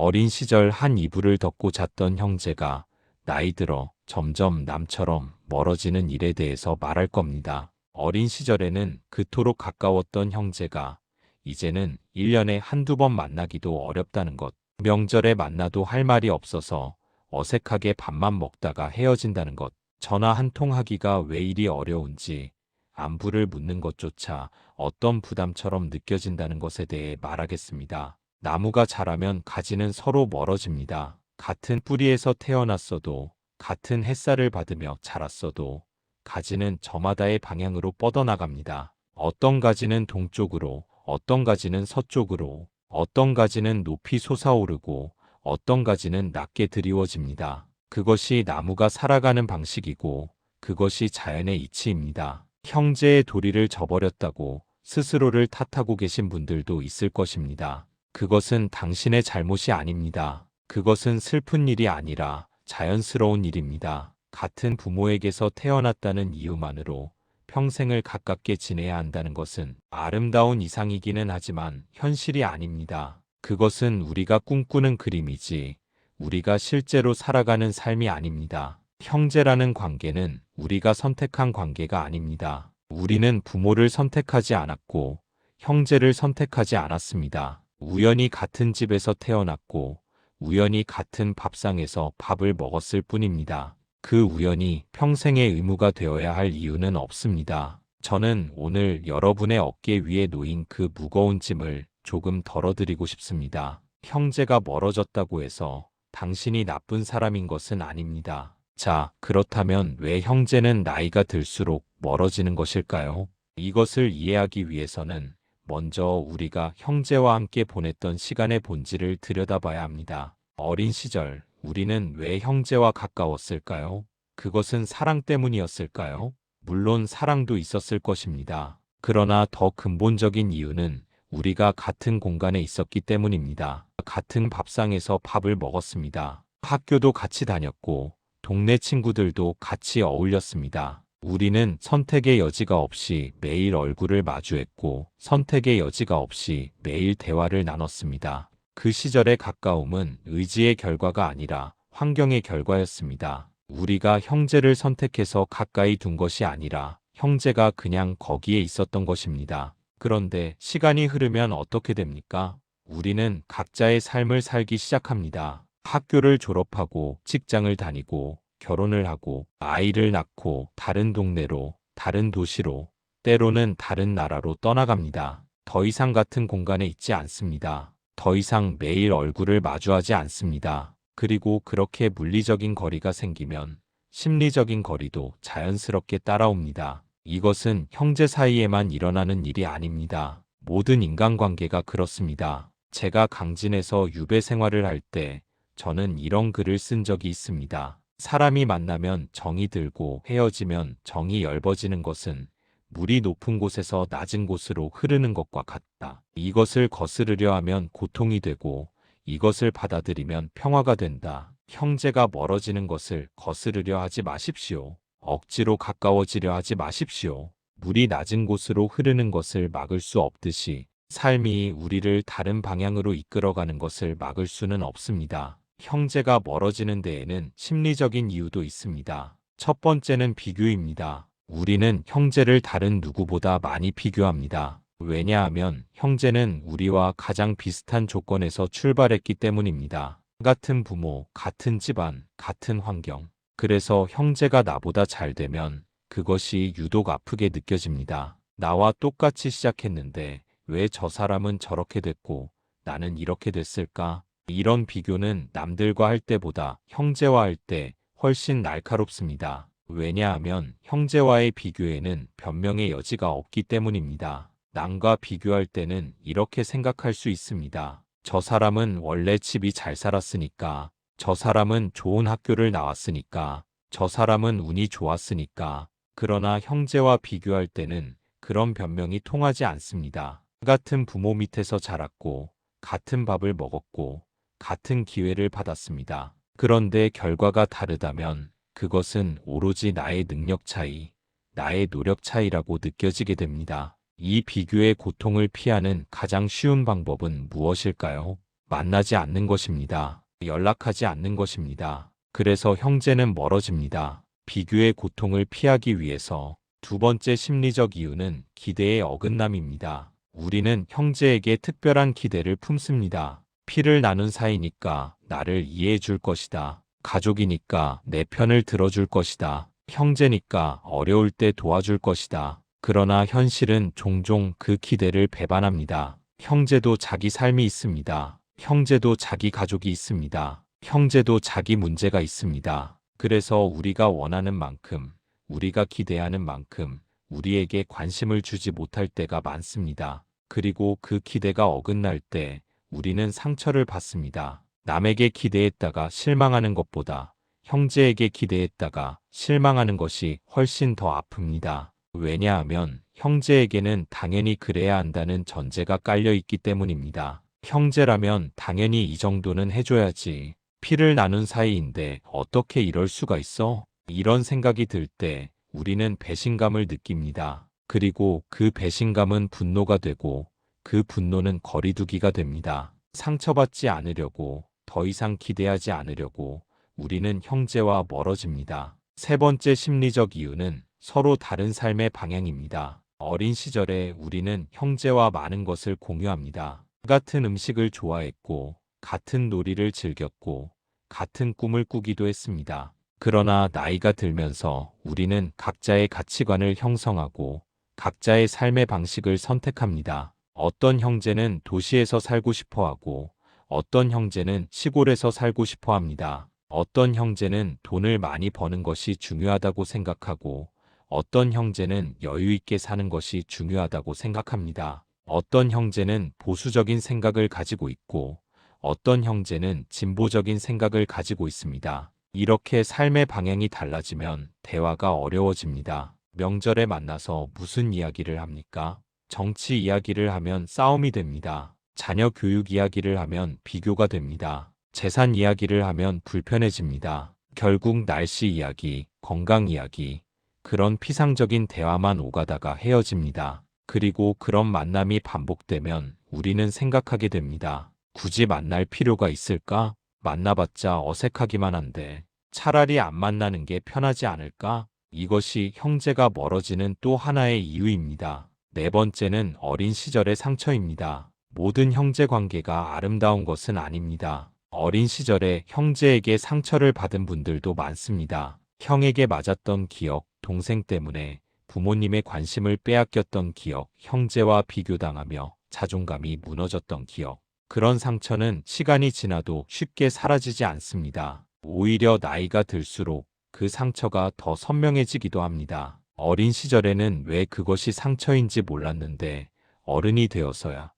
어린 시절 한 이불을 덮고 잤던 형제가 나이 들어 점점 남처럼 멀어지는 일에 대해서 말할 겁니다. 어린 시절에는 그토록 가까웠던 형제가 이제는 1년에 한두 번 만나기도 어렵다는 것. 명절에 만나도 할 말이 없어서 어색하게 밥만 먹다가 헤어진다는 것. 전화 한 통 하기가 왜 이리 어려운지 안부를 묻는 것조차 어떤 부담처럼 느껴진다는 것에 대해 말하겠습니다. 나무가 자라면 가지는 서로 멀어집니다. 같은 뿌리에서 태어났어도 같은 햇살을 받으며 자랐어도 가지는 저마다의 방향으로 뻗어나갑니다. 어떤 가지는 동쪽으로, 어떤 가지는 서쪽으로, 어떤 가지는 높이 솟아오르고 어떤 가지는 낮게 드리워집니다. 그것이 나무가 살아가는 방식이고 그것이 자연의 이치입니다. 형제의 도리를 저버렸다고 스스로를 탓하고 계신 분들도 있을 것입니다. 그것은 당신의 잘못이 아닙니다. 그것은 슬픈 일이 아니라 자연스러운 일입니다. 같은 부모에게서 태어났다는 이유만으로 평생을 가깝게 지내야 한다는 것은 아름다운 이상이기는 하지만 현실이 아닙니다. 그것은 우리가 꿈꾸는 그림이지 우리가 실제로 살아가는 삶이 아닙니다. 형제라는 관계는 우리가 선택한 관계가 아닙니다. 우리는 부모를 선택하지 않았고 형제를 선택하지 않았습니다. 우연히 같은 집에서 태어났고 우연히 같은 밥상에서 밥을 먹었을 뿐입니다. 그 우연이 평생의 의무가 되어야 할 이유는 없습니다. 저는 오늘 여러분의 어깨 위에 놓인 그 무거운 짐을 조금 덜어드리고 싶습니다. 형제가 멀어졌다고 해서 당신이 나쁜 사람인 것은 아닙니다. 자, 그렇다면 왜 형제는 나이가 들수록 멀어지는 것일까요? 이것을 이해하기 위해서는 먼저 우리가 형제와 함께 보냈던 시간의 본질을 들여다봐야 합니다. 어린 시절, 우리는 왜 형제와 가까웠을까요? 그것은 사랑 때문이었을까요? 물론 사랑도 있었을 것입니다. 그러나 더 근본적인 이유는 우리가 같은 공간에 있었기 때문입니다. 같은 밥상에서 밥을 먹었습니다. 학교도 같이 다녔고, 동네 친구들도 같이 어울렸습니다. 우리는 선택의 여지가 없이 매일 얼굴을 마주했고 선택의 여지가 없이 매일 대화를 나눴습니다. 그 시절의 가까움은 의지의 결과가 아니라 환경의 결과였습니다. 우리가 형제를 선택해서 가까이 둔 것이 아니라 형제가 그냥 거기에 있었던 것입니다. 그런데 시간이 흐르면 어떻게 됩니까? 우리는 각자의 삶을 살기 시작합니다. 학교를 졸업하고 직장을 다니고 결혼을 하고 아이를 낳고 다른 동네로, 다른 도시로, 때로는 다른 나라로 떠나갑니다. 더 이상 같은 공간에 있지 않습니다. 더 이상 매일 얼굴을 마주하지 않습니다. 그리고 그렇게 물리적인 거리가 생기면 심리적인 거리도 자연스럽게 따라옵니다. 이것은 형제 사이에만 일어나는 일이 아닙니다. 모든 인간관계가 그렇습니다. 제가 강진에서 유배 생활을 할 때 저는 이런 글을 쓴 적이 있습니다. 사람이 만나면 정이 들고 헤어지면 정이 엷어지는 것은 물이 높은 곳에서 낮은 곳으로 흐르는 것과 같다. 이것을 거스르려 하면 고통이 되고 이것을 받아들이면 평화가 된다. 형제가 멀어지는 것을 거스르려 하지 마십시오. 억지로 가까워지려 하지 마십시오. 물이 낮은 곳으로 흐르는 것을 막을 수 없듯이 삶이 우리를 다른 방향으로 이끌어가는 것을 막을 수는 없습니다. 형제가 멀어지는 데에는 심리적인 이유도 있습니다. 첫 번째는 비교입니다. 우리는 형제를 다른 누구보다 많이 비교합니다. 왜냐하면 형제는 우리와 가장 비슷한 조건에서 출발했기 때문입니다. 같은 부모, 같은 집안, 같은 환경. 그래서 형제가 나보다 잘 되면 그것이 유독 아프게 느껴집니다. 나와 똑같이 시작했는데 왜 저 사람은 저렇게 됐고 나는 이렇게 됐을까? 이런 비교는 남들과 할 때보다 형제와 할 때 훨씬 날카롭습니다. 왜냐하면 형제와의 비교에는 변명의 여지가 없기 때문입니다. 남과 비교할 때는 이렇게 생각할 수 있습니다. 저 사람은 원래 집이 잘 살았으니까, 저 사람은 좋은 학교를 나왔으니까, 저 사람은 운이 좋았으니까. 그러나 형제와 비교할 때는 그런 변명이 통하지 않습니다. 같은 부모 밑에서 자랐고, 같은 밥을 먹었고, 같은 기회를 받았습니다. 그런데 결과가 다르다면 그것은 오로지 나의 능력 차이, 나의 노력 차이라고 느껴지게 됩니다. 이 비교의 고통을 피하는 가장 쉬운 방법은 무엇일까요? 만나지 않는 것입니다. 연락하지 않는 것입니다. 그래서 형제는 멀어집니다. 비교의 고통을 피하기 위해서. 두 번째 심리적 이유는 기대의 어긋남입니다. 우리는 형제에게 특별한 기대를 품습니다. 피를 나눈 사이니까 나를 이해해 줄 것이다. 가족이니까 내 편을 들어줄 것이다. 형제니까 어려울 때 도와줄 것이다. 그러나 현실은 종종 그 기대를 배반합니다. 형제도 자기 삶이 있습니다. 형제도 자기 가족이 있습니다. 형제도 자기 문제가 있습니다. 그래서 우리가 원하는 만큼, 우리가 기대하는 만큼 우리에게 관심을 주지 못할 때가 많습니다. 그리고 그 기대가 어긋날 때 우리는 상처를 받습니다. 남에게 기대했다가 실망하는 것보다 형제에게 기대했다가 실망하는 것이 훨씬 더 아픕니다. 왜냐하면 형제에게는 당연히 그래야 한다는 전제가 깔려 있기 때문입니다. 형제라면 당연히 이 정도는 해줘야지. 피를 나눈 사이인데 어떻게 이럴 수가 있어? 이런 생각이 들 때 우리는 배신감을 느낍니다. 그리고 그 배신감은 분노가 되고 그 분노는 거리두기가 됩니다. 상처받지 않으려고, 더 이상 기대하지 않으려고 우리는 형제와 멀어집니다. 세 번째 심리적 이유는 서로 다른 삶의 방향입니다. 어린 시절에 우리는 형제와 많은 것을 공유합니다. 같은 음식을 좋아했고, 같은 놀이를 즐겼고, 같은 꿈을 꾸기도 했습니다. 그러나 나이가 들면서 우리는 각자의 가치관을 형성하고 각자의 삶의 방식을 선택합니다. 어떤 형제는 도시에서 살고 싶어 하고, 어떤 형제는 시골에서 살고 싶어 합니다. 어떤 형제는 돈을 많이 버는 것이 중요하다고 생각하고, 어떤 형제는 여유 있게 사는 것이 중요하다고 생각합니다. 어떤 형제는 보수적인 생각을 가지고 있고, 어떤 형제는 진보적인 생각을 가지고 있습니다. 이렇게 삶의 방향이 달라지면 대화가 어려워집니다. 명절에 만나서 무슨 이야기를 합니까? 정치 이야기를 하면 싸움이 됩니다. 자녀 교육 이야기를 하면 비교가 됩니다. 재산 이야기를 하면 불편해집니다. 결국 날씨 이야기, 건강 이야기, 그런 피상적인 대화만 오가다가 헤어집니다. 그리고 그런 만남이 반복되면 우리는 생각하게 됩니다. 굳이 만날 필요가 있을까? 만나봤자 어색하기만 한데 차라리 안 만나는 게 편하지 않을까? 이것이 형제가 멀어지는 또 하나의 이유입니다. 네 번째는 어린 시절의 상처입니다. 모든 형제 관계가 아름다운 것은 아닙니다. 어린 시절에 형제에게 상처를 받은 분들도 많습니다. 형에게 맞았던 기억, 동생 때문에 부모님의 관심을 빼앗겼던 기억, 형제와 비교당하며 자존감이 무너졌던 기억. 그런 상처는 시간이 지나도 쉽게 사라지지 않습니다. 오히려 나이가 들수록 그 상처가 더 선명해지기도 합니다. 어린 시절에는 왜 그것이 상처인지 몰랐는데 어른이 되어서야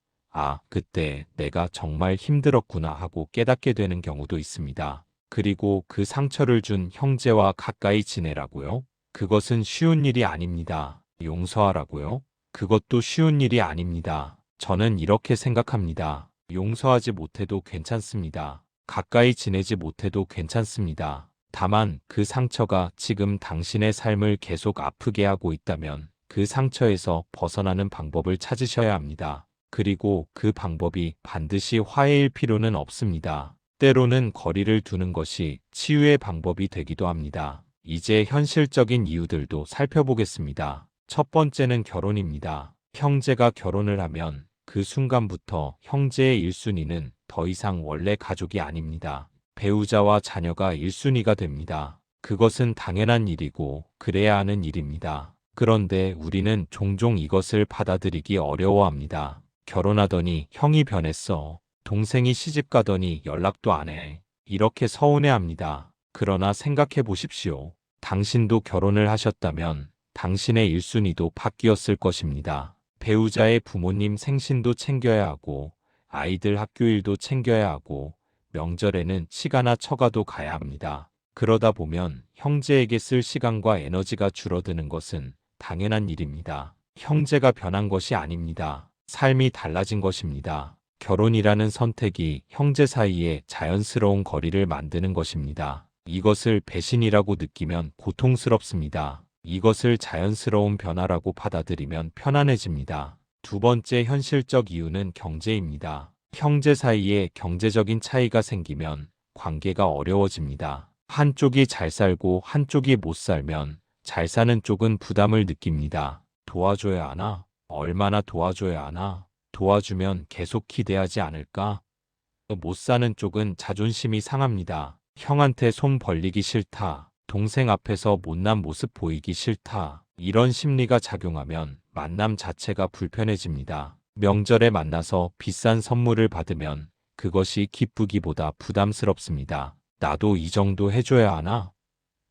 그때 내가 정말 힘들었구나 하고 깨닫게 되는 경우도 있습니다. 그리고 그 상처를 준 형제와 가까이 지내라고요? 그것은 쉬운 일이 아닙니다. 용서하라고요? 그것도 쉬운 일이 아닙니다. 저는 이렇게 생각합니다. 용서하지 못해도 괜찮습니다. 가까이 지내지 못해도 괜찮습니다. 다만 그 상처가 지금 당신의 삶을 계속 아프게 하고 있다면 그 상처에서 벗어나는 방법을 찾으셔야 합니다. 그리고 그 방법이 반드시 화해일 필요는 없습니다. 때로는 거리를 두는 것이 치유의 방법이 되기도 합니다. 이제 현실적인 이유들도 살펴보겠습니다. 첫 번째는 결혼입니다. 형제가 결혼을 하면 그 순간부터 형제의 1순위는 더 이상 원래 가족이 아닙니다. 배우자와 자녀가 1순위가 됩니다. 그것은 당연한 일이고 그래야 하는 일입니다. 그런데 우리는 종종 이것을 받아들이기 어려워합니다. 결혼하더니 형이 변했어. 동생이 시집가더니 연락도 안 해. 이렇게 서운해합니다. 그러나 생각해 보십시오. 당신도 결혼을 하셨다면 당신의 1순위도 바뀌었을 것입니다. 배우자의 부모님 생신도 챙겨야 하고 아이들 학교 일도 챙겨야 하고 명절에는 시가나 처가도 가야 합니다. 그러다 보면 형제에게 쓸 시간과 에너지가 줄어드는 것은 당연한 일입니다. 형제가 변한 것이 아닙니다. 삶이 달라진 것입니다. 결혼이라는 선택이 형제 사이에 자연스러운 거리를 만드는 것입니다. 이것을 배신이라고 느끼면 고통스럽습니다. 이것을 자연스러운 변화라고 받아들이면 편안해집니다. 두 번째 현실적 이유는 경제입니다. 형제 사이에 경제적인 차이가 생기면 관계가 어려워집니다. 한쪽이 잘 살고 한쪽이 못 살면 잘 사는 쪽은 부담을 느낍니다. 도와줘야 하나? 얼마나 도와줘야 하나? 도와주면 계속 기대하지 않을까? 못 사는 쪽은 자존심이 상합니다. 형한테 손 벌리기 싫다. 동생 앞에서 못난 모습 보이기 싫다. 이런 심리가 작용하면 만남 자체가 불편해집니다. 명절에 만나서 비싼 선물을 받으면 그것이 기쁘기보다 부담스럽습니다. 나도 이 정도 해줘야 하나?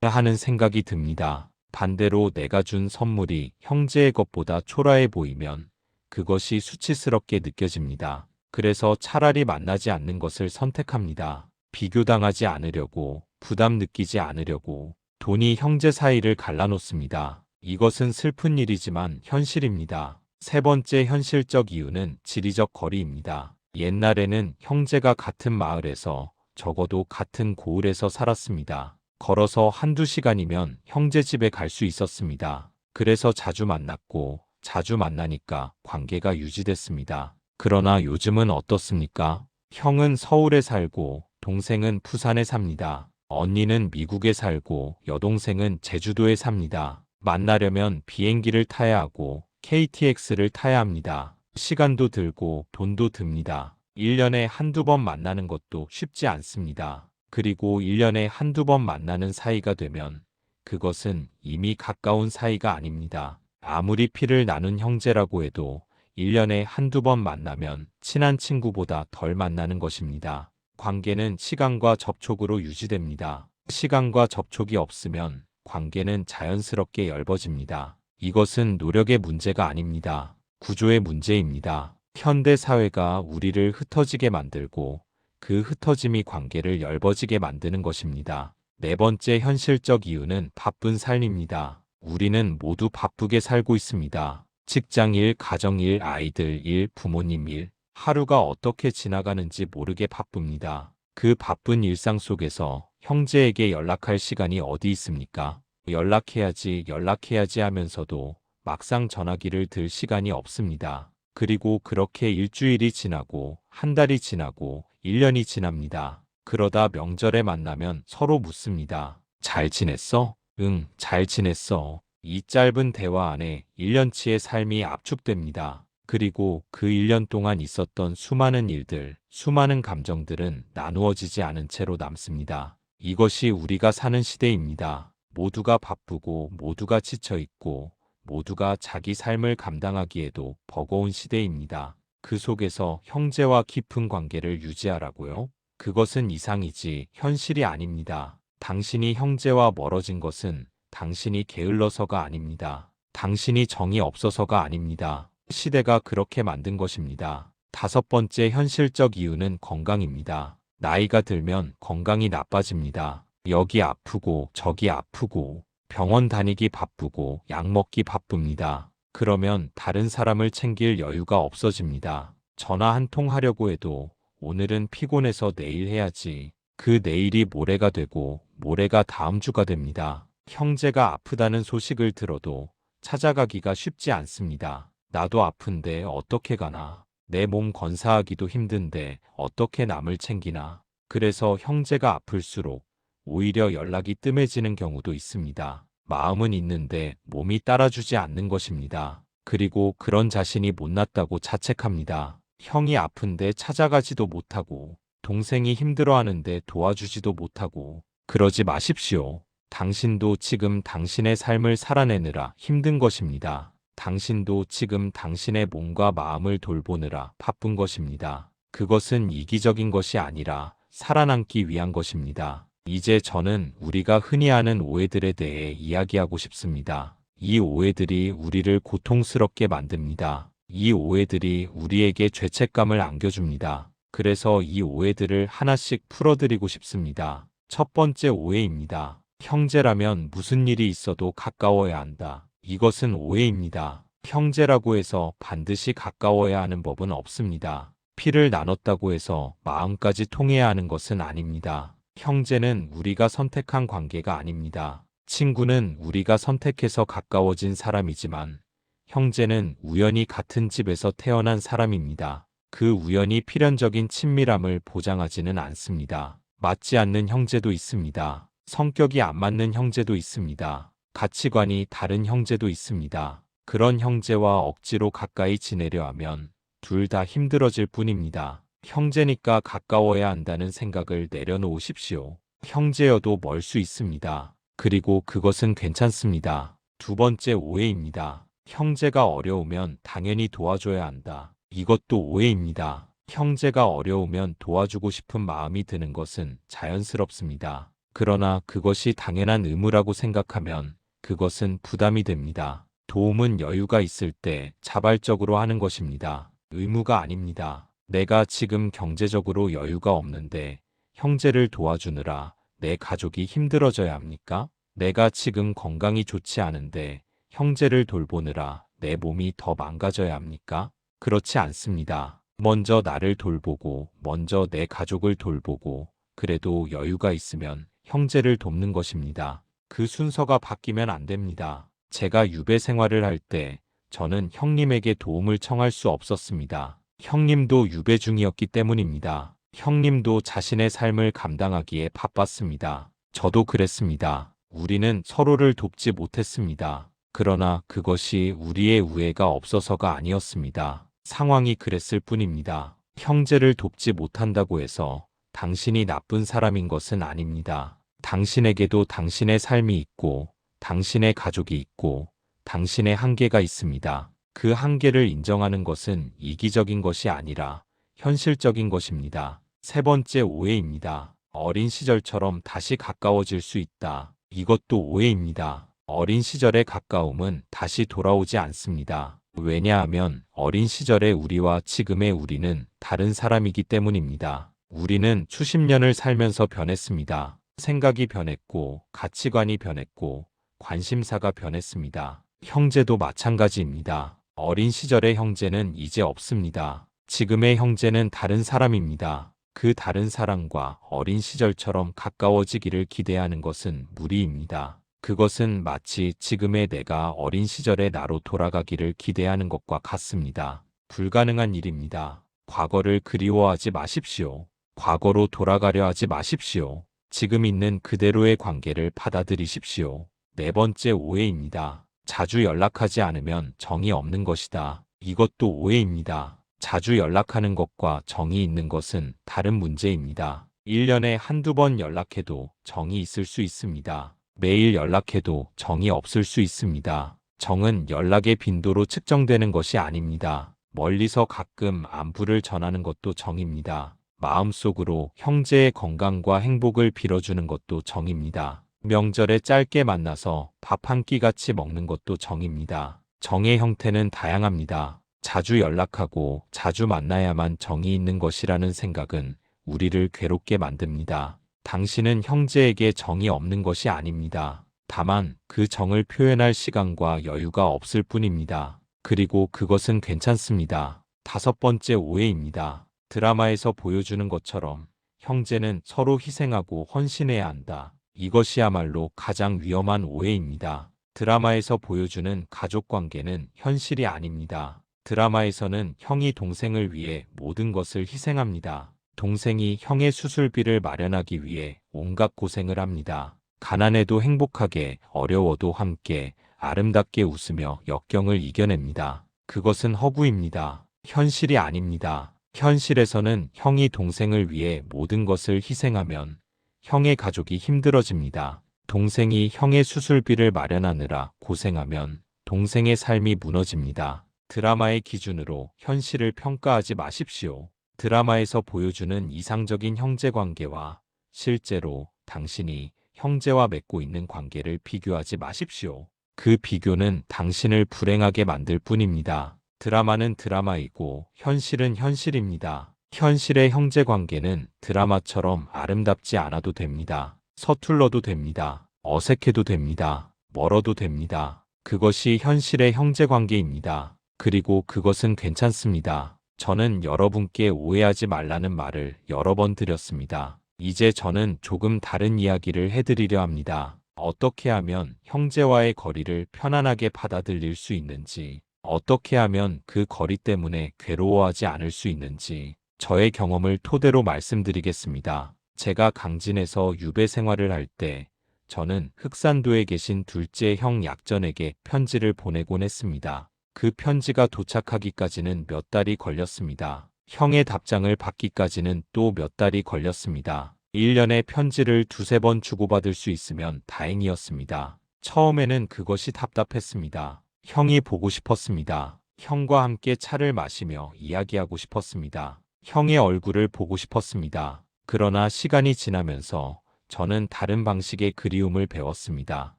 하는 생각이 듭니다. 반대로 내가 준 선물이 형제의 것보다 초라해 보이면 그것이 수치스럽게 느껴집니다. 그래서 차라리 만나지 않는 것을 선택합니다. 비교당하지 않으려고, 부담 느끼지 않으려고 돈이 형제 사이를 갈라놓습니다. 이것은 슬픈 일이지만 현실입니다. 세 번째 현실적 이유는 지리적 거리입니다. 옛날에는 형제가 같은 마을에서 적어도 같은 고을에서 살았습니다. 걸어서 한두 시간이면 형제 집에 갈 수 있었습니다. 그래서 자주 만났고 자주 만나니까 관계가 유지됐습니다. 그러나 요즘은 어떻습니까? 형은 서울에 살고 동생은 부산에 삽니다. 언니는 미국에 살고 여동생은 제주도에 삽니다. 만나려면 비행기를 타야 하고 KTX를 타야 합니다. 시간도 들고 돈도 듭니다. 1년에 한두 번 만나는 것도 쉽지 않습니다. 그리고 1년에 한두 번 만나는 사이가 되면 그것은 이미 가까운 사이가 아닙니다. 아무리 피를 나눈 형제라고 해도 1년에 한두 번 만나면 친한 친구보다 덜 만나는 것입니다. 관계는 시간과 접촉으로 유지됩니다. 시간과 접촉이 없으면 관계는 자연스럽게 엷어집니다. 이것은 노력의 문제가 아닙니다. 구조의 문제입니다. 현대 사회가 우리를 흩어지게 만들고 그 흩어짐이 관계를 엷어지게 만드는 것입니다. 네 번째 현실적 이유는 바쁜 삶입니다. 우리는 모두 바쁘게 살고 있습니다. 직장일, 가정일, 아이들 일, 부모님 일, 하루가 어떻게 지나가는지 모르게 바쁩니다. 그 바쁜 일상 속에서 형제에게 연락할 시간이 어디 있습니까? 연락해야지 하면서도 막상 전화기를 들 시간이 없습니다. 그리고 그렇게 일주일이 지나고 한 달이 지나고 1년이 지납니다. 그러다 명절에 만나면 서로 묻습니다. 잘 지냈어? 응, 잘 지냈어. 이 짧은 대화 안에 1년치의 삶이 압축됩니다. 그리고 그 1년 동안 있었던 수많은 일들, 수많은 감정들은 나누어지지 않은 채로 남습니다. 이것이 우리가 사는 시대입니다. 모두가 바쁘고 모두가 지쳐있고 모두가 자기 삶을 감당하기에도 버거운 시대입니다. 그 속에서 형제와 깊은 관계를 유지하라고요? 그것은 이상이지 현실이 아닙니다. 당신이 형제와 멀어진 것은 당신이 게을러서가 아닙니다. 당신이 정이 없어서가 아닙니다. 시대가 그렇게 만든 것입니다. 다섯 번째 현실적 이유는 건강입니다. 나이가 들면 건강이 나빠집니다. 여기 아프고 저기 아프고 병원 다니기 바쁘고 약 먹기 바쁩니다. 그러면 다른 사람을 챙길 여유가 없어집니다. 전화 한 통 하려고 해도 오늘은 피곤해서 내일 해야지. 그 내일이 모레가 되고 모레가 다음 주가 됩니다. 형제가 아프다는 소식을 들어도 찾아가기가 쉽지 않습니다. 나도 아픈데 어떻게 가나. 내 몸 건사하기도 힘든데 어떻게 남을 챙기나. 그래서 형제가 아플수록 오히려 연락이 뜸해지는 경우도 있습니다. 마음은 있는데 몸이 따라주지 않는 것입니다. 그리고 그런 자신이 못났다고 자책합니다. 형이 아픈데 찾아가지도 못하고 동생이 힘들어하는데 도와주지도 못하고 그러지 마십시오. 당신도 지금 당신의 삶을 살아내느라 힘든 것입니다. 당신도 지금 당신의 몸과 마음을 돌보느라 바쁜 것입니다. 그것은 이기적인 것이 아니라 살아남기 위한 것입니다. 이제 저는 우리가 흔히 하는 오해들에 대해 이야기하고 싶습니다. 이 오해들이 우리를 고통스럽게 만듭니다. 이 오해들이 우리에게 죄책감을 안겨줍니다. 그래서 이 오해들을 하나씩 풀어드리고 싶습니다. 첫 번째 오해입니다. 형제라면 무슨 일이 있어도 가까워야 한다. 이것은 오해입니다. 형제라고 해서 반드시 가까워야 하는 법은 없습니다. 피를 나눴다고 해서 마음까지 통해야 하는 것은 아닙니다. 형제는 우리가 선택한 관계가 아닙니다. 친구는 우리가 선택해서 가까워진 사람이지만 형제는 우연히 같은 집에서 태어난 사람입니다. 그 우연이 필연적인 친밀함을 보장하지는 않습니다. 맞지 않는 형제도 있습니다. 성격이 안 맞는 형제도 있습니다. 가치관이 다른 형제도 있습니다. 그런 형제와 억지로 가까이 지내려 하면 둘 다 힘들어질 뿐입니다. 형제니까 가까워야 한다는 생각을 내려놓으십시오. 형제여도 멀 수 있습니다. 그리고 그것은 괜찮습니다. 두 번째 오해입니다. 형제가 어려우면 당연히 도와줘야 한다. 이것도 오해입니다. 형제가 어려우면 도와주고 싶은 마음이 드는 것은 자연스럽습니다. 그러나 그것이 당연한 의무라고 생각하면 그것은 부담이 됩니다. 도움은 여유가 있을 때 자발적으로 하는 것입니다. 의무가 아닙니다. 내가 지금 경제적으로 여유가 없는데 형제를 도와주느라 내 가족이 힘들어져야 합니까? 내가 지금 건강이 좋지 않은데 형제를 돌보느라 내 몸이 더 망가져야 합니까? 그렇지 않습니다. 먼저 나를 돌보고, 먼저 내 가족을 돌보고, 그래도 여유가 있으면 형제를 돕는 것입니다. 그 순서가 바뀌면 안 됩니다. 제가 유배 생활을 할 때 저는 형님에게 도움을 청할 수 없었습니다. 형님도 유배 중이었기 때문입니다. 형님도 자신의 삶을 감당하기에 바빴습니다. 저도 그랬습니다. 우리는 서로를 돕지 못했습니다. 그러나 그것이 우리의 우애가 없어서가 아니었습니다. 상황이 그랬을 뿐입니다. 형제를 돕지 못한다고 해서 당신이 나쁜 사람인 것은 아닙니다. 당신에게도 당신의 삶이 있고, 당신의 가족이 있고, 당신의 한계가 있습니다. 그 한계를 인정하는 것은 이기적인 것이 아니라 현실적인 것입니다. 세 번째 오해입니다. 어린 시절처럼 다시 가까워질 수 있다. 이것도 오해입니다. 어린 시절의 가까움은 다시 돌아오지 않습니다. 왜냐하면 어린 시절의 우리와 지금의 우리는 다른 사람이기 때문입니다. 우리는 수십 년을 살면서 변했습니다. 생각이 변했고, 가치관이 변했고, 관심사가 변했습니다. 형제도 마찬가지입니다. 어린 시절의 형제는 이제 없습니다. 지금의 형제는 다른 사람입니다. 그 다른 사람과 어린 시절처럼 가까워지기를 기대하는 것은 무리입니다. 그것은 마치 지금의 내가 어린 시절의 나로 돌아가기를 기대하는 것과 같습니다. 불가능한 일입니다. 과거를 그리워하지 마십시오. 과거로 돌아가려 하지 마십시오. 지금 있는 그대로의 관계를 받아들이십시오. 네 번째 오해입니다. 자주 연락하지 않으면 정이 없는 것이다. 이것도 오해입니다. 자주 연락하는 것과 정이 있는 것은 다른 문제입니다. 1년에 한두 번 연락해도 정이 있을 수 있습니다. 매일 연락해도 정이 없을 수 있습니다. 정은 연락의 빈도로 측정되는 것이 아닙니다. 멀리서 가끔 안부를 전하는 것도 정입니다. 마음속으로 형제의 건강과 행복을 빌어주는 것도 정입니다. 명절에 짧게 만나서 밥 한 끼 같이 먹는 것도 정입니다. 정의 형태는 다양합니다. 자주 연락하고 자주 만나야만 정이 있는 것이라는 생각은 우리를 괴롭게 만듭니다. 당신은 형제에게 정이 없는 것이 아닙니다. 다만 그 정을 표현할 시간과 여유가 없을 뿐입니다. 그리고 그것은 괜찮습니다. 다섯 번째 오해입니다. 드라마에서 보여주는 것처럼 형제는 서로 희생하고 헌신해야 한다. 이것이야말로 가장 위험한 오해입니다. 드라마에서 보여주는 가족 관계는 현실이 아닙니다. 드라마에서는 형이 동생을 위해 모든 것을 희생합니다. 동생이 형의 수술비를 마련하기 위해 온갖 고생을 합니다. 가난해도 행복하게, 어려워도 함께, 아름답게 웃으며 역경을 이겨냅니다. 그것은 허구입니다. 현실이 아닙니다. 현실에서는 형이 동생을 위해 모든 것을 희생하면 형의 가족이 힘들어집니다. 동생이 형의 수술비를 마련하느라 고생하면 동생의 삶이 무너집니다. 드라마의 기준으로 현실을 평가하지 마십시오. 드라마에서 보여주는 이상적인 형제 관계와 실제로 당신이 형제와 맺고 있는 관계를 비교하지 마십시오. 그 비교는 당신을 불행하게 만들 뿐입니다. 드라마는 드라마이고 현실은 현실입니다. 현실의 형제 관계는 드라마처럼 아름답지 않아도 됩니다. 서툴러도 됩니다. 어색해도 됩니다. 멀어도 됩니다. 그것이 현실의 형제 관계입니다. 그리고 그것은 괜찮습니다. 저는 여러분께 오해하지 말라는 말을 여러 번 드렸습니다. 이제 저는 조금 다른 이야기를 해드리려 합니다. 어떻게 하면 형제와의 거리를 편안하게 받아들일 수 있는지, 어떻게 하면 그 거리 때문에 괴로워하지 않을 수 있는지 저의 경험을 토대로 말씀드리겠습니다. 제가 강진에서 유배 생활을 할 때 저는 흑산도에 계신 둘째 형 약전에게 편지를 보내곤 했습니다. 그 편지가 도착하기까지는 몇 달이 걸렸습니다. 형의 답장을 받기까지는 또 몇 달이 걸렸습니다. 1년에 편지를 두세 번 주고받을 수 있으면 다행이었습니다. 처음에는 그것이 답답했습니다. 형이 보고 싶었습니다. 형과 함께 차를 마시며 이야기하고 싶었습니다. 형의 얼굴을 보고 싶었습니다. 그러나 시간이 지나면서 저는 다른 방식의 그리움을 배웠습니다.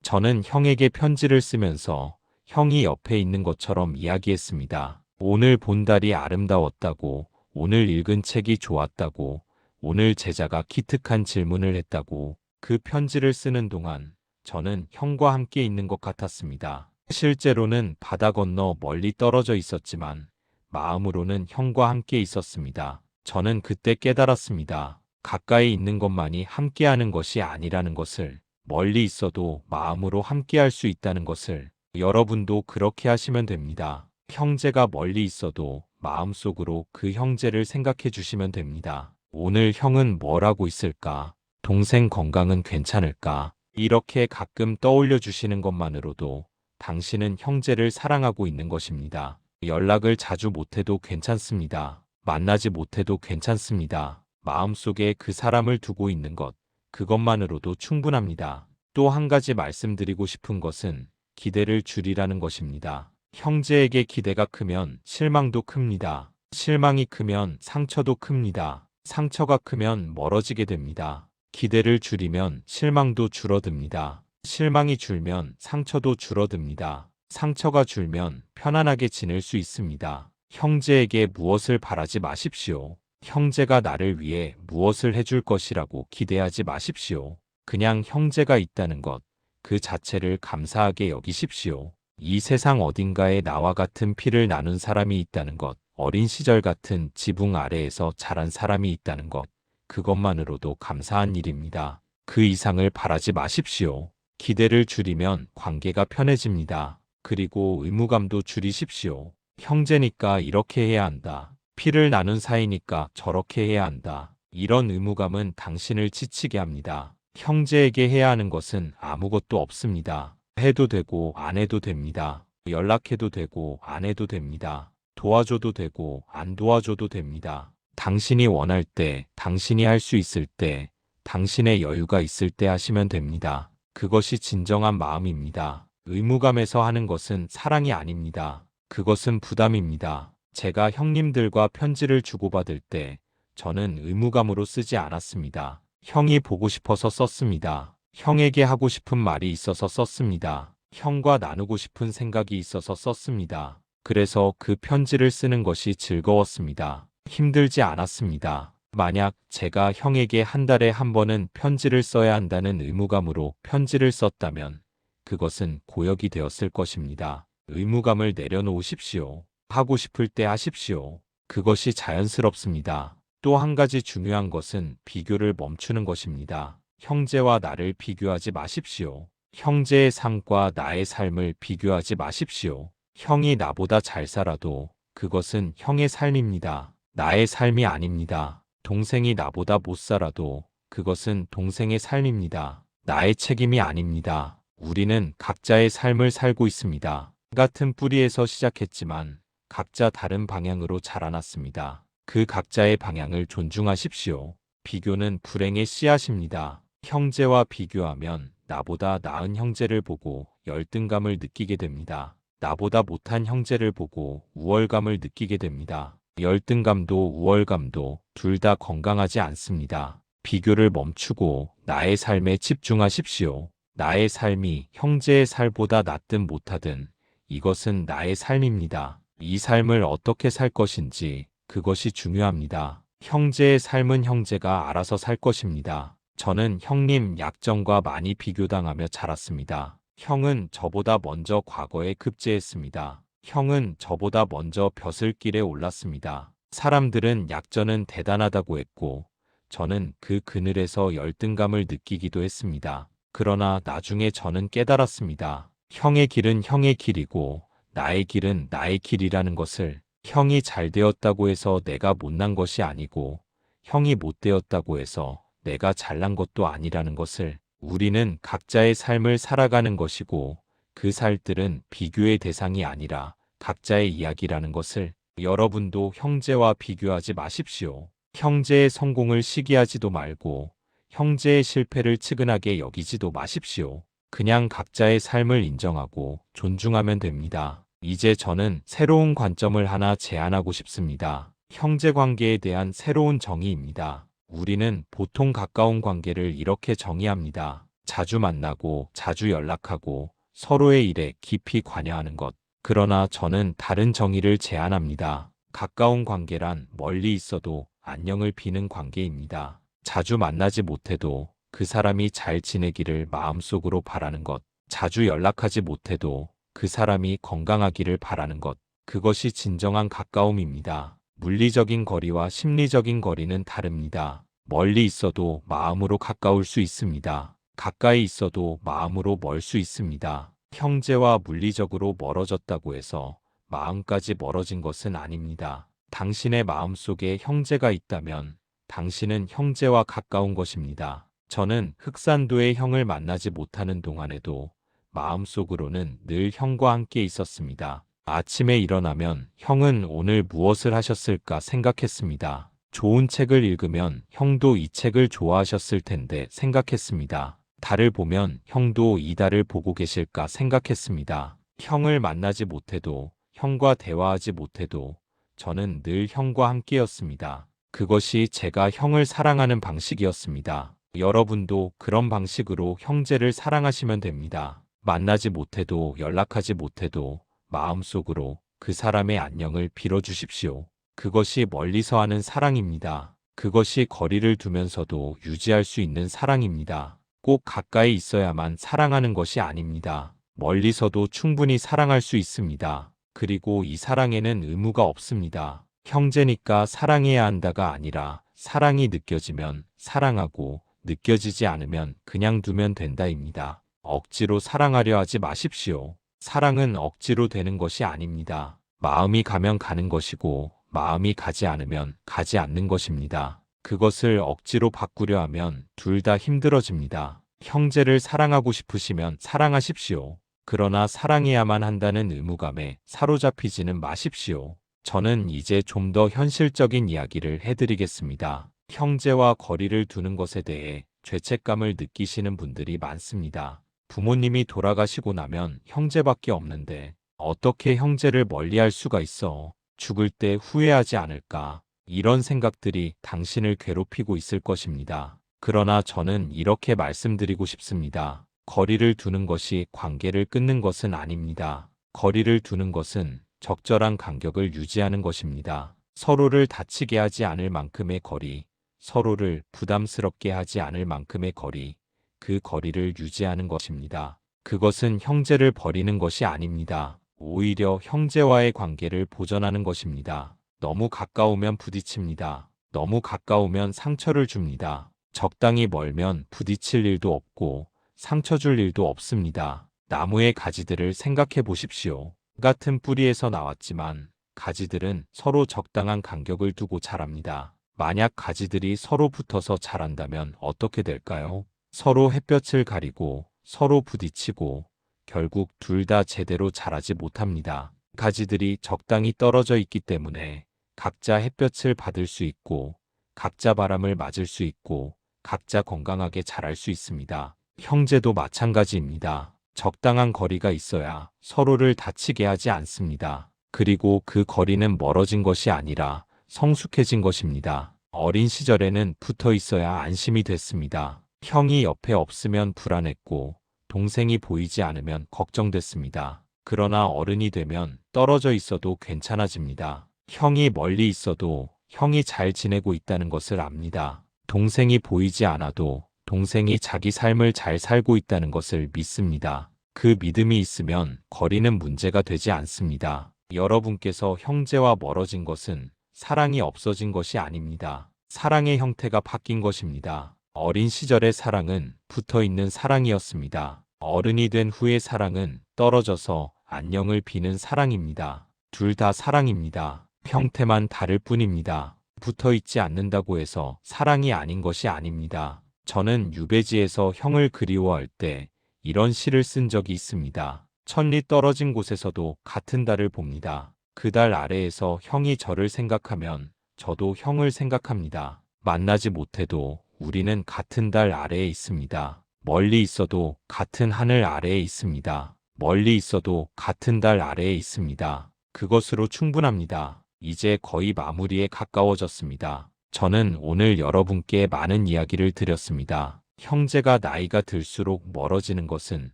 저는 형에게 편지를 쓰면서 형이 옆에 있는 것처럼 이야기했습니다. 오늘 본 달이 아름다웠다고, 오늘 읽은 책이 좋았다고, 오늘 제자가 기특한 질문을 했다고. 그 편지를 쓰는 동안 저는 형과 함께 있는 것 같았습니다. 실제로는 바다 건너 멀리 떨어져 있었지만 마음으로는 형과 함께 있었습니다. 저는 그때 깨달았습니다. 가까이 있는 것만이 함께하는 것이 아니라는 것을, 멀리 있어도 마음으로 함께할 수 있다는 것을. 여러분도 그렇게 하시면 됩니다. 형제가 멀리 있어도 마음속으로 그 형제를 생각해 주시면 됩니다. 오늘 형은 뭘 하고 있을까? 동생 건강은 괜찮을까? 이렇게 가끔 떠올려 주시는 것만으로도 당신은 형제를 사랑하고 있는 것입니다. 연락을 자주 못해도 괜찮습니다. 만나지 못해도 괜찮습니다. 마음속에 그 사람을 두고 있는 것, 그것만으로도 충분합니다. 또 한 가지 말씀드리고 싶은 것은 기대를 줄이라는 것입니다. 형제에게 기대가 크면 실망도 큽니다. 실망이 크면 상처도 큽니다. 상처가 크면 멀어지게 됩니다. 기대를 줄이면 실망도 줄어듭니다. 실망이 줄면 상처도 줄어듭니다. 상처가 줄면 편안하게 지낼 수 있습니다. 형제에게 무엇을 바라지 마십시오. 형제가 나를 위해 무엇을 해줄 것이라고 기대하지 마십시오. 그냥 형제가 있다는 것, 그 자체를 감사하게 여기십시오. 이 세상 어딘가에 나와 같은 피를 나눈 사람이 있다는 것, 어린 시절 같은 지붕 아래에서 자란 사람이 있다는 것, 그것만으로도 감사한 일입니다. 그 이상을 바라지 마십시오. 기대를 줄이면 관계가 편해집니다. 그리고 의무감도 줄이십시오. 형제니까 이렇게 해야 한다. 피를 나눈 사이니까 저렇게 해야 한다. 이런 의무감은 당신을 지치게 합니다. 형제에게 해야 하는 것은 아무것도 없습니다. 해도 되고 안 해도 됩니다. 연락해도 되고 안 해도 됩니다. 도와줘도 되고 안 도와줘도 됩니다. 당신이 원할 때, 당신이 할 수 있을 때, 당신의 여유가 있을 때 하시면 됩니다. 그것이 진정한 마음입니다. 의무감에서 하는 것은 사랑이 아닙니다. 그것은 부담입니다. 제가 형님들과 편지를 주고받을 때 저는 의무감으로 쓰지 않았습니다. 형이 보고 싶어서 썼습니다. 형에게 하고 싶은 말이 있어서 썼습니다. 형과 나누고 싶은 생각이 있어서 썼습니다. 그래서 그 편지를 쓰는 것이 즐거웠습니다. 힘들지 않았습니다. 만약 제가 형에게 한 달에 한 번은 편지를 써야 한다는 의무감으로 편지를 썼다면 그것은 고역이 되었을 것입니다. 의무감을 내려놓으십시오. 하고 싶을 때 하십시오. 그것이 자연스럽습니다. 또 한 가지 중요한 것은 비교를 멈추는 것입니다. 형제와 나를 비교하지 마십시오. 형제의 삶과 나의 삶을 비교하지 마십시오. 형이 나보다 잘 살아도 그것은 형의 삶입니다. 나의 삶이 아닙니다. 동생이 나보다 못 살아도 그것은 동생의 삶입니다. 나의 책임이 아닙니다. 우리는 각자의 삶을 살고 있습니다. 같은 뿌리에서 시작했지만 각자 다른 방향으로 자라났습니다. 그 각자의 방향을 존중하십시오. 비교는 불행의 씨앗입니다. 형제와 비교하면 나보다 나은 형제를 보고 열등감을 느끼게 됩니다. 나보다 못한 형제를 보고 우월감을 느끼게 됩니다. 열등감도 우월감도 둘 다 건강하지 않습니다. 비교를 멈추고 나의 삶에 집중하십시오. 나의 삶이 형제의 살보다 낫든 못하든 이것은 나의 삶입니다. 이 삶을 어떻게 살 것인지 그것이 중요합니다. 형제의 삶은 형제가 알아서 살 것입니다. 저는 형님 약정과 많이 비교당하며 자랐습니다. 형은 저보다 먼저 과거에 급제했습니다. 형은 저보다 먼저 벼슬길에 올랐습니다. 사람들은 약전은 대단하다고 했고 저는 그 그늘에서 열등감을 느끼기도 했습니다. 그러나 나중에 저는 깨달았습니다. 형의 길은 형의 길이고 나의 길은 나의 길이라는 것을, 형이 잘 되었다고 해서 내가 못난 것이 아니고 형이 못 되었다고 해서 내가 잘난 것도 아니라는 것을, 우리는 각자의 삶을 살아가는 것이고 그 살들은 비교의 대상이 아니라 각자의 이야기라는 것을, 여러분도 형제와 비교하지 마십시오. 형제의 성공을 시기하지도 말고 형제의 실패를 측은하게 여기지도 마십시오. 그냥 각자의 삶을 인정하고 존중하면 됩니다. 이제 저는 새로운 관점을 하나 제안하고 싶습니다. 형제 관계에 대한 새로운 정의입니다. 우리는 보통 가까운 관계를 이렇게 정의합니다. 자주 만나고 자주 연락하고 서로의 일에 깊이 관여하는 것. 그러나 저는 다른 정의를 제안합니다. 가까운 관계란 멀리 있어도 안녕을 비는 관계입니다. 자주 만나지 못해도 그 사람이 잘 지내기를 마음속으로 바라는 것. 자주 연락하지 못해도 그 사람이 건강하기를 바라는 것. 그것이 진정한 가까움입니다. 물리적인 거리와 심리적인 거리는 다릅니다. 멀리 있어도 마음으로 가까울 수 있습니다. 가까이 있어도 마음으로 멀 수 있습니다. 형제와 물리적으로 멀어졌다고 해서 마음까지 멀어진 것은 아닙니다. 당신의 마음속에 형제가 있다면 당신은 형제와 가까운 것입니다. 저는 흑산도의 형을 만나지 못하는 동안에도 마음속으로는 늘 형과 함께 있었습니다. 아침에 일어나면 형은 오늘 무엇을 하셨을까 생각했습니다. 좋은 책을 읽으면 형도 이 책을 좋아하셨을 텐데 생각했습니다. 달을 보면 형도 이 달을 보고 계실까 생각했습니다. 형을 만나지 못해도, 형과 대화하지 못해도 저는 늘 형과 함께였습니다. 그것이 제가 형을 사랑하는 방식이었습니다. 여러분도 그런 방식으로 형제를 사랑하시면 됩니다. 만나지 못해도 연락하지 못해도 마음속으로 그 사람의 안녕을 빌어주십시오. 그것이 멀리서 하는 사랑입니다. 그것이 거리를 두면서도 유지할 수 있는 사랑입니다. 꼭 가까이 있어야만 사랑하는 것이 아닙니다. 멀리서도 충분히 사랑할 수 있습니다. 그리고 이 사랑에는 의무가 없습니다. 형제니까 사랑해야 한다가 아니라 사랑이 느껴지면 사랑하고 느껴지지 않으면 그냥 두면 된다입니다. 억지로 사랑하려 하지 마십시오. 사랑은 억지로 되는 것이 아닙니다. 마음이 가면 가는 것이고 마음이 가지 않으면 가지 않는 것입니다. 그것을 억지로 바꾸려 하면 둘 다 힘들어집니다. 형제를 사랑하고 싶으시면 사랑하십시오. 그러나 사랑해야만 한다는 의무감에 사로잡히지는 마십시오. 저는 이제 좀 더 현실적인 이야기를 해드리겠습니다. 형제와 거리를 두는 것에 대해 죄책감을 느끼시는 분들이 많습니다. 부모님이 돌아가시고 나면 형제밖에 없는데 어떻게 형제를 멀리할 수가 있어? 죽을 때 후회하지 않을까? 이런 생각들이 당신을 괴롭히고 있을 것입니다. 그러나 저는 이렇게 말씀드리고 싶습니다. 거리를 두는 것이 관계를 끊는 것은 아닙니다. 거리를 두는 것은 적절한 간격을 유지하는 것입니다. 서로를 다치게 하지 않을 만큼의 거리, 서로를 부담스럽게 하지 않을 만큼의 거리, 그 거리를 유지하는 것입니다. 그것은 형제를 버리는 것이 아닙니다. 오히려 형제와의 관계를 보존하는 것입니다. 너무 가까우면 부딪힙니다. 너무 가까우면 상처를 줍니다. 적당히 멀면 부딪힐 일도 없고 상처 줄 일도 없습니다. 나무의 가지들을 생각해 보십시오. 같은 뿌리에서 나왔지만 가지들은 서로 적당한 간격을 두고 자랍니다. 만약 가지들이 서로 붙어서 자란다면 어떻게 될까요? 서로 햇볕을 가리고 서로 부딪히고 결국 둘 다 제대로 자라지 못합니다. 가지들이 적당히 떨어져 있기 때문에 각자 햇볕을 받을 수 있고 각자 바람을 맞을 수 있고 각자 건강하게 자랄 수 있습니다. 형제도 마찬가지입니다. 적당한 거리가 있어야 서로를 다치게 하지 않습니다. 그리고 그 거리는 멀어진 것이 아니라 성숙해진 것입니다. 어린 시절에는 붙어 있어야 안심이 됐습니다. 형이 옆에 없으면 불안했고 동생이 보이지 않으면 걱정됐습니다. 그러나 어른이 되면 떨어져 있어도 괜찮아집니다. 형이 멀리 있어도 형이 잘 지내고 있다는 것을 압니다. 동생이 보이지 않아도 동생이 자기 삶을 잘 살고 있다는 것을 믿습니다. 그 믿음이 있으면 거리는 문제가 되지 않습니다. 여러분께서 형제와 멀어진 것은 사랑이 없어진 것이 아닙니다. 사랑의 형태가 바뀐 것입니다. 어린 시절의 사랑은 붙어 있는 사랑이었습니다. 어른이 된 후의 사랑은 떨어져서 안녕을 비는 사랑입니다. 둘 다 사랑입니다. 형태만 다를 뿐입니다. 붙어 있지 않는다고 해서 사랑이 아닌 것이 아닙니다. 저는 유배지에서 형을 그리워할 때 이런 시를 쓴 적이 있습니다. 천리 떨어진 곳에서도 같은 달을 봅니다. 그 달 아래에서 형이 저를 생각하면 저도 형을 생각합니다. 만나지 못해도 우리는 같은 달 아래에 있습니다. 멀리 있어도 같은 하늘 아래에 있습니다. 멀리 있어도 같은 달 아래에 있습니다. 그것으로 충분합니다. 이제 거의 마무리에 가까워졌습니다. 저는 오늘 여러분께 많은 이야기를 드렸습니다. 형제가 나이가 들수록 멀어지는 것은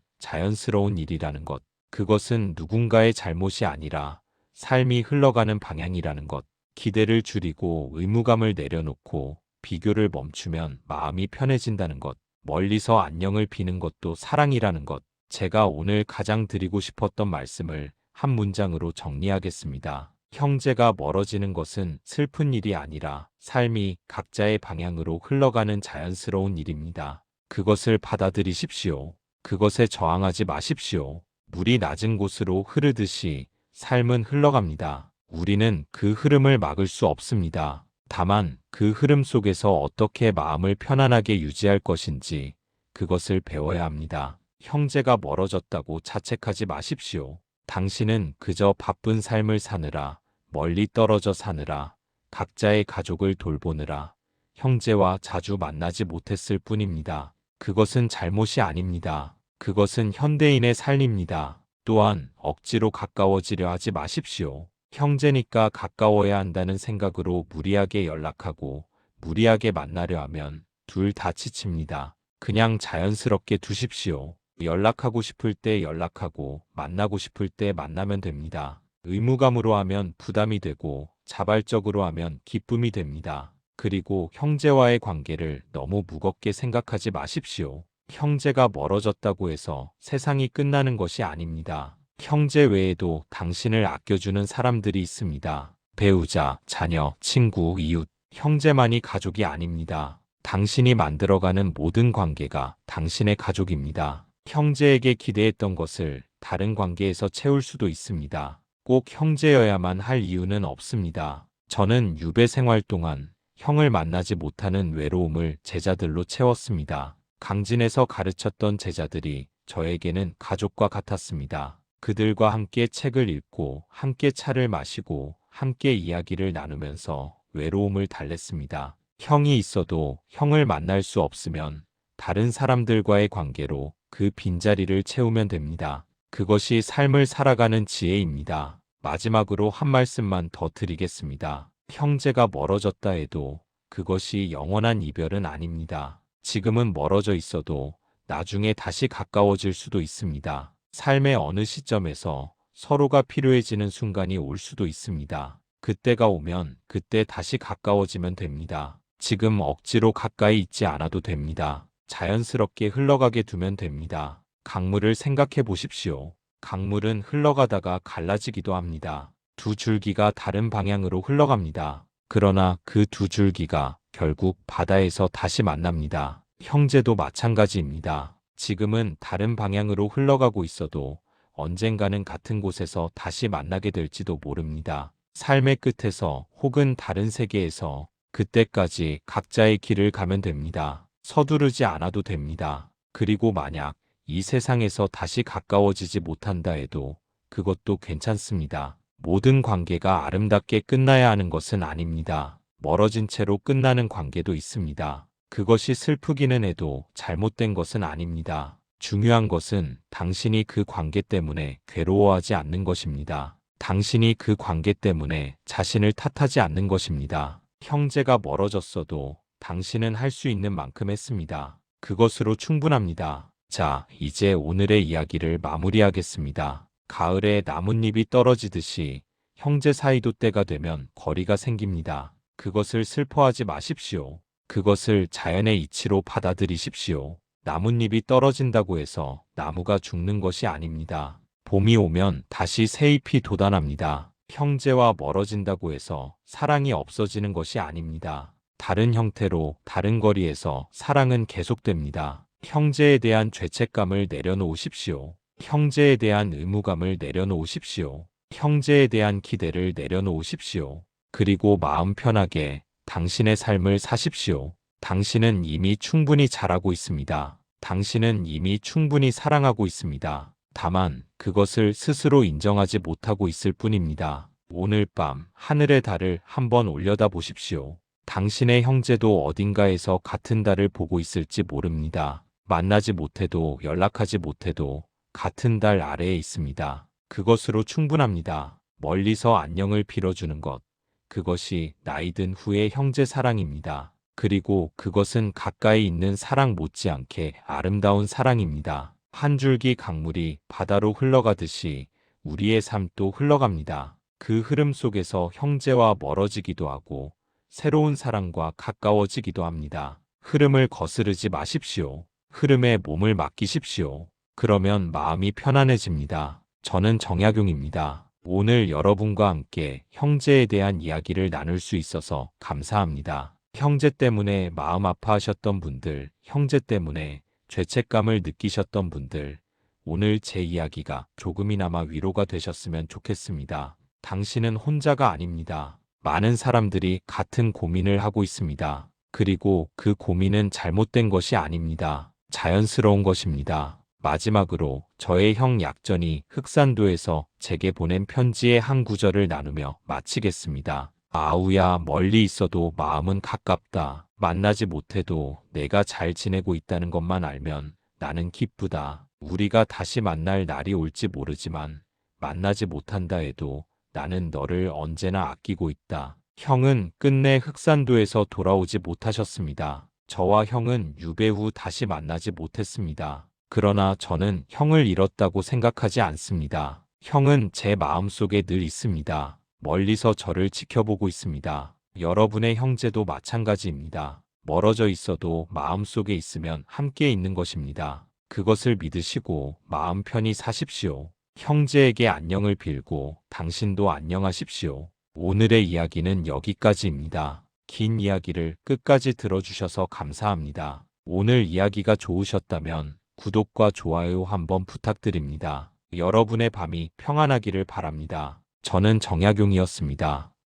자연스러운 일이라는 것. 그것은 누군가의 잘못이 아니라 삶이 흘러가는 방향이라는 것. 기대를 줄이고 의무감을 내려놓고 비교를 멈추면 마음이 편해진다는 것. 멀리서 안녕을 비는 것도 사랑이라는 것. 제가 오늘 가장 드리고 싶었던 말씀을 한 문장으로 정리하겠습니다. 형제가 멀어지는 것은 슬픈 일이 아니라 삶이 각자의 방향으로 흘러가는 자연스러운 일입니다. 그것을 받아들이십시오. 그것에 저항하지 마십시오. 물이 낮은 곳으로 흐르듯이 삶은 흘러갑니다. 우리는 그 흐름을 막을 수 없습니다. 다만 그 흐름 속에서 어떻게 마음을 편안하게 유지할 것인지 그것을 배워야 합니다. 형제가 멀어졌다고 자책하지 마십시오. 당신은 그저 바쁜 삶을 사느라, 멀리 떨어져 사느라, 각자의 가족을 돌보느라 형제와 자주 만나지 못했을 뿐입니다. 그것은 잘못이 아닙니다. 그것은 현대인의 삶입니다. 또한 억지로 가까워지려 하지 마십시오. 형제니까 가까워야 한다는 생각으로 무리하게 연락하고 무리하게 만나려 하면 둘 다 지칩니다. 그냥 자연스럽게 두십시오. 연락하고 싶을 때 연락하고 만나고 싶을 때 만나면 됩니다. 의무감으로 하면 부담이 되고 자발적으로 하면 기쁨이 됩니다. 그리고 형제와의 관계를 너무 무겁게 생각하지 마십시오. 형제가 멀어졌다고 해서 세상이 끝나는 것이 아닙니다. 형제 외에도 당신을 아껴주는 사람들이 있습니다. 배우자, 자녀, 친구, 이웃, 형제만이 가족이 아닙니다. 당신이 만들어가는 모든 관계가 당신의 가족입니다. 형제에게 기대했던 것을 다른 관계에서 채울 수도 있습니다. 꼭 형제여야만 할 이유는 없습니다. 저는 유배 생활 동안 형을 만나지 못하는 외로움을 제자들로 채웠습니다. 강진에서 가르쳤던 제자들이 저에게는 가족과 같았습니다. 그들과 함께 책을 읽고 함께 차를 마시고 함께 이야기를 나누면서 외로움을 달랬습니다. 형이 있어도 형을 만날 수 없으면 다른 사람들과의 관계로 그 빈자리를 채우면 됩니다. 그것이 삶을 살아가는 지혜입니다. 마지막으로 한 말씀만 더 드리겠습니다. 형제가 멀어졌다 해도 그것이 영원한 이별은 아닙니다. 지금은 멀어져 있어도 나중에 다시 가까워질 수도 있습니다. 삶의 어느 시점에서 서로가 필요해지는 순간이 올 수도 있습니다. 그때가 오면 그때 다시 가까워지면 됩니다. 지금 억지로 가까이 있지 않아도 됩니다. 자연스럽게 흘러가게 두면 됩니다. 강물을 생각해 보십시오. 강물은 흘러가다가 갈라지기도 합니다. 두 줄기가 다른 방향으로 흘러갑니다. 그러나 그 두 줄기가 결국 바다에서 다시 만납니다. 형제도 마찬가지입니다. 지금은 다른 방향으로 흘러가고 있어도 언젠가는 같은 곳에서 다시 만나게 될지도 모릅니다. 삶의 끝에서 혹은 다른 세계에서 그때까지 각자의 길을 가면 됩니다. 서두르지 않아도 됩니다. 그리고 만약 이 세상에서 다시 가까워지지 못한다 해도 그것도 괜찮습니다. 모든 관계가 아름답게 끝나야 하는 것은 아닙니다. 멀어진 채로 끝나는 관계도 있습니다. 그것이 슬프기는 해도 잘못된 것은 아닙니다. 중요한 것은 당신이 그 관계 때문에 괴로워하지 않는 것입니다. 당신이 그 관계 때문에 자신을 탓하지 않는 것입니다. 형제가 멀어졌어도 당신은 할 수 있는 만큼 했습니다. 그것으로 충분합니다. 자, 이제 오늘의 이야기를 마무리하겠습니다. 가을에 나뭇잎이 떨어지듯이 형제 사이도 때가 되면 거리가 생깁니다. 그것을 슬퍼하지 마십시오. 그것을 자연의 이치로 받아들이십시오. 나뭇잎이 떨어진다고 해서 나무가 죽는 것이 아닙니다. 봄이 오면 다시 새 잎이 돋아납니다. 형제와 멀어진다고 해서 사랑이 없어지는 것이 아닙니다. 다른 형태로 다른 거리에서 사랑은 계속됩니다. 형제에 대한 죄책감을 내려놓으십시오. 형제에 대한 의무감을 내려놓으십시오. 형제에 대한 기대를 내려놓으십시오. 그리고 마음 편하게 당신의 삶을 사십시오. 당신은 이미 충분히 잘하고 있습니다. 당신은 이미 충분히 사랑하고 있습니다. 다만 그것을 스스로 인정하지 못하고 있을 뿐입니다. 오늘 밤 하늘의 달을 한번 올려다 보십시오. 당신의 형제도 어딘가에서 같은 달을 보고 있을지 모릅니다. 만나지 못해도 연락하지 못해도 같은 달 아래에 있습니다. 그것으로 충분합니다. 멀리서 안녕을 빌어주는 것. 그것이 나이 든 후의 형제 사랑입니다. 그리고 그것은 가까이 있는 사랑 못지않게 아름다운 사랑입니다. 한 줄기 강물이 바다로 흘러가듯이 우리의 삶도 흘러갑니다. 그 흐름 속에서 형제와 멀어지기도 하고 새로운 사랑과 가까워지기도 합니다. 흐름을 거스르지 마십시오. 흐름에 몸을 맡기십시오. 그러면 마음이 편안해집니다. 저는 정약용입니다. 오늘 여러분과 함께 형제에 대한 이야기를 나눌 수 있어서 감사합니다. 형제 때문에 마음 아파하셨던 분들, 형제 때문에 죄책감을 느끼셨던 분들, 오늘 제 이야기가 조금이나마 위로가 되셨으면 좋겠습니다. 당신은 혼자가 아닙니다. 많은 사람들이 같은 고민을 하고 있습니다. 그리고 그 고민은 잘못된 것이 아닙니다. 자연스러운 것입니다. 마지막으로 저의 형 약전이 흑산도에서 제게 보낸 편지의 한 구절을 나누며 마치겠습니다. 아우야, 멀리 있어도 마음은 가깝다. 만나지 못해도 내가 잘 지내고 있다는 것만 알면 나는 기쁘다. 우리가 다시 만날 날이 올지 모르지만 만나지 못한다 해도 나는 너를 언제나 아끼고 있다. 형은 끝내 흑산도에서 돌아오지 못하셨습니다. 저와 형은 유배 후 다시 만나지 못했습니다. 그러나 저는 형을 잃었다고 생각하지 않습니다. 형은 제 마음속에 늘 있습니다. 멀리서 저를 지켜보고 있습니다. 여러분의 형제도 마찬가지입니다. 멀어져 있어도 마음속에 있으면 함께 있는 것입니다. 그것을 믿으시고 마음 편히 사십시오. 형제에게 안녕을 빌고 당신도 안녕하십시오. 오늘의 이야기는 여기까지입니다. 긴 이야기를 끝까지 들어주셔서 감사합니다. 오늘 이야기가 좋으셨다면 구독과 좋아요 한번 부탁드립니다. 여러분의 밤이 평안하기를 바랍니다. 저는 정약용이었습니다.